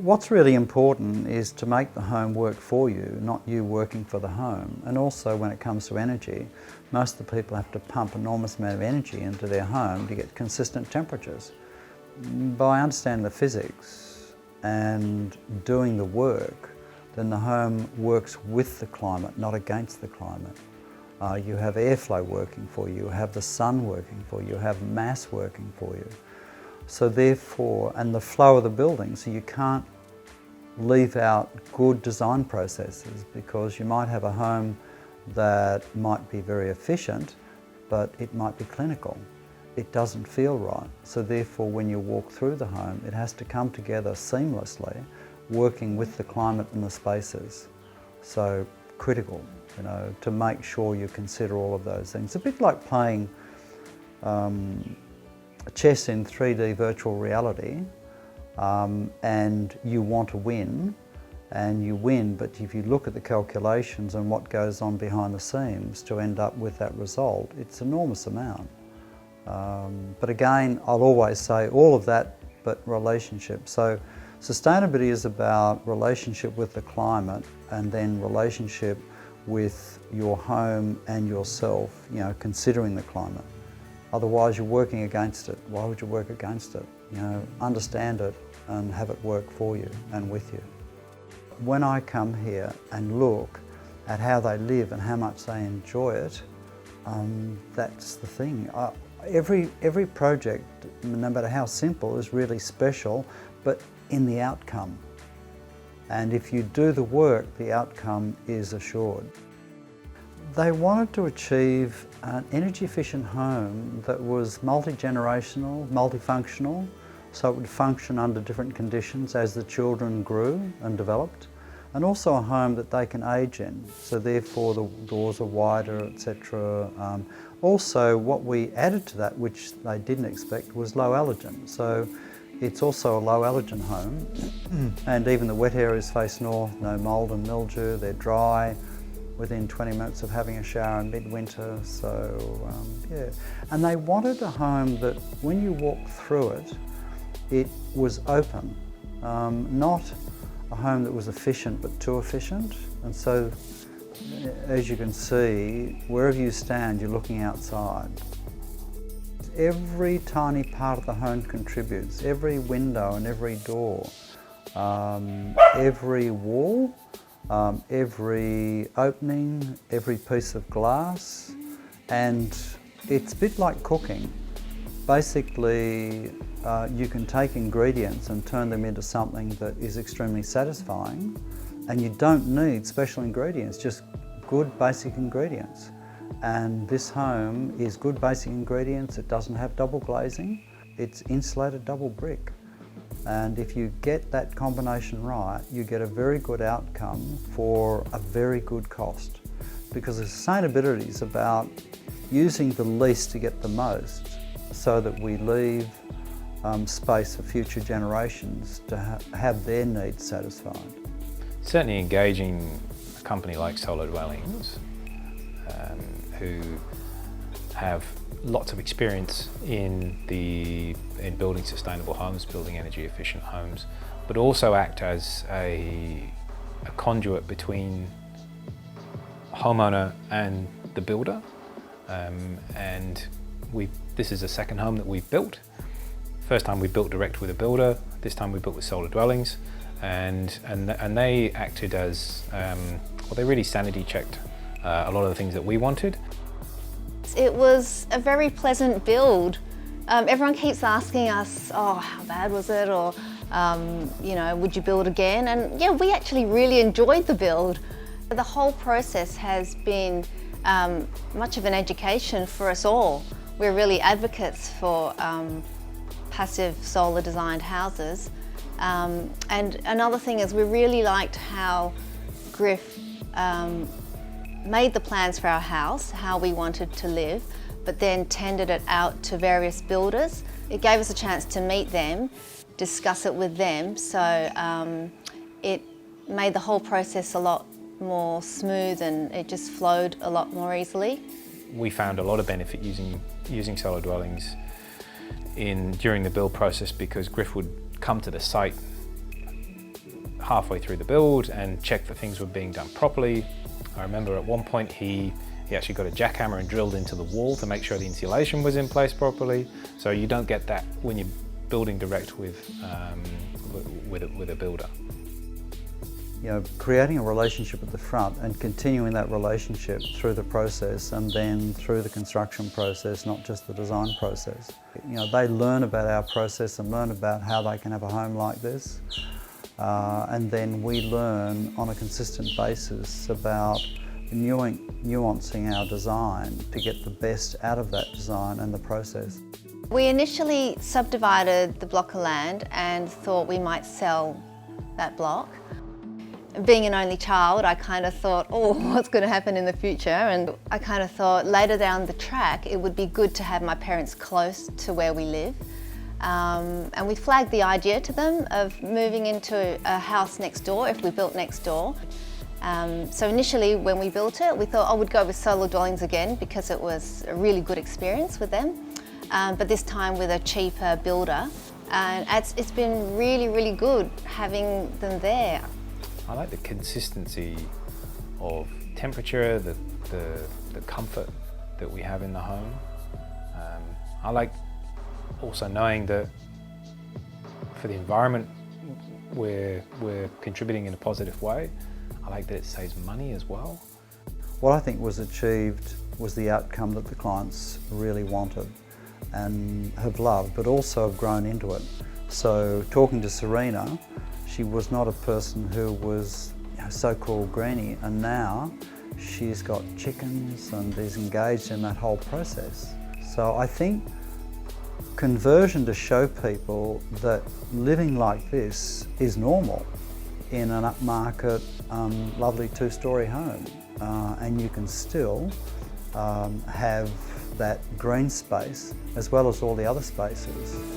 What's really important is to make the home work for you, not you working for the home. And also when it comes to energy, most of the people have to pump an enormous amount of energy into their home to get consistent temperatures. By understanding the physics and doing the work, then the home works with the climate, not against the climate. You have airflow working for you, you have the sun working for you, you have mass working for you. So therefore, and the flow of the building, so you can't leave out good design processes, because you might have a home that might be very efficient, but it might be clinical. It doesn't feel right. So therefore, when you walk through the home, it has to come together seamlessly, working with the climate and the spaces. So critical, to make sure you consider all of those things. A bit like playing chess in 3D virtual reality, and you want to win, and you win, but if you look at the calculations and what goes on behind the scenes to end up with that result, it's an enormous amount. But again, I'll always say all of that, but relationship. So sustainability is about relationship with the climate, and then relationship with your home and yourself, considering the climate. Otherwise you're working against it. Why would you work against it? Understand it and have it work for you and with you. When I come here and look at how they live and how much they enjoy it, that's the thing. Every project, no matter how simple, is really special, but in the outcome. And if you do the work, the outcome is assured. They wanted to achieve an energy efficient home that was multi-generational, multifunctional, so it would function under different conditions as the children grew and developed, and also a home that they can age in, so therefore the doors are wider, etc. Also, what we added to that, which they didn't expect, was low allergen. So it's also a low allergen home, and even the wet areas face north, no mould and mildew, they're dry within 20 minutes of having a shower in midwinter, so yeah. And they wanted a home that when you walk through it, it was open, not a home that was efficient but too efficient. And so, as you can see, wherever you stand, you're looking outside. Every tiny part of the home contributes, every window and every door, every wall, every opening, every piece of glass, and it's a bit like cooking. Basically, you can take ingredients and turn them into something that is extremely satisfying, and you don't need special ingredients, just good basic ingredients. And this home is good basic ingredients. It doesn't have double glazing, it's insulated double brick. And if you get that combination right, you get a very good outcome for a very good cost. Because sustainability is about using the least to get the most, so that we leave space for future generations to have their needs satisfied. Certainly engaging a company like Solar Dwellings, who have lots of experience in building sustainable homes, building energy efficient homes, but also act as a conduit between homeowner and the builder. And this is the second home that we've built. First time we built direct with a builder, this time we built with Solar Dwellings, and they acted as, they really sanity checked a lot of the things that we wanted. It was a very pleasant build. Everyone keeps asking us, oh, how bad was it? Or, would you build again? And yeah, we actually really enjoyed the build. The whole process has been much of an education for us all. We're really advocates for passive solar designed houses. And another thing is we really liked how Griff made the plans for our house, how we wanted to live, but then tendered it out to various builders. It gave us a chance to meet them, discuss it with them, so it made the whole process a lot more smooth and it just flowed a lot more easily. We found a lot of benefit using Solar Dwellings during the build process, because Griff would come to the site halfway through the build and check that things were being done properly. I remember at one point he actually got a jackhammer and drilled into the wall to make sure the insulation was in place properly. So you don't get that when you're building direct with a builder. You know, creating a relationship at the front and continuing that relationship through the process and then through the construction process, not just the design process. You know, they learn about our process and learn about how they can have a home like this. And then we learn on a consistent basis about nuancing our design to get the best out of that design and the process. We initially subdivided the block of land and thought we might sell that block. Being an only child, I kind of thought, oh, what's going to happen in the future? And I kind of thought later down the track, it would be good to have my parents close to where we live. And we flagged the idea to them of moving into a house next door if we built next door. So initially when we built it, we thought I would go with solar dwellings again because it was a really good experience with them. But this time with a cheaper builder. And it's been really, really good having them there. I like the consistency of temperature, the comfort that we have in the home. I like also knowing that for the environment we're contributing in a positive way. I like that it saves money as well. What I think was achieved was the outcome that the clients really wanted and have loved, but also have grown into it. So talking to Serena, she was not a person who was so-called greenie, and now she's got chickens and is engaged in that whole process. So I think conversion to show people that living like this is normal in an upmarket, lovely two-storey home, and you can still have that green space as well as all the other spaces.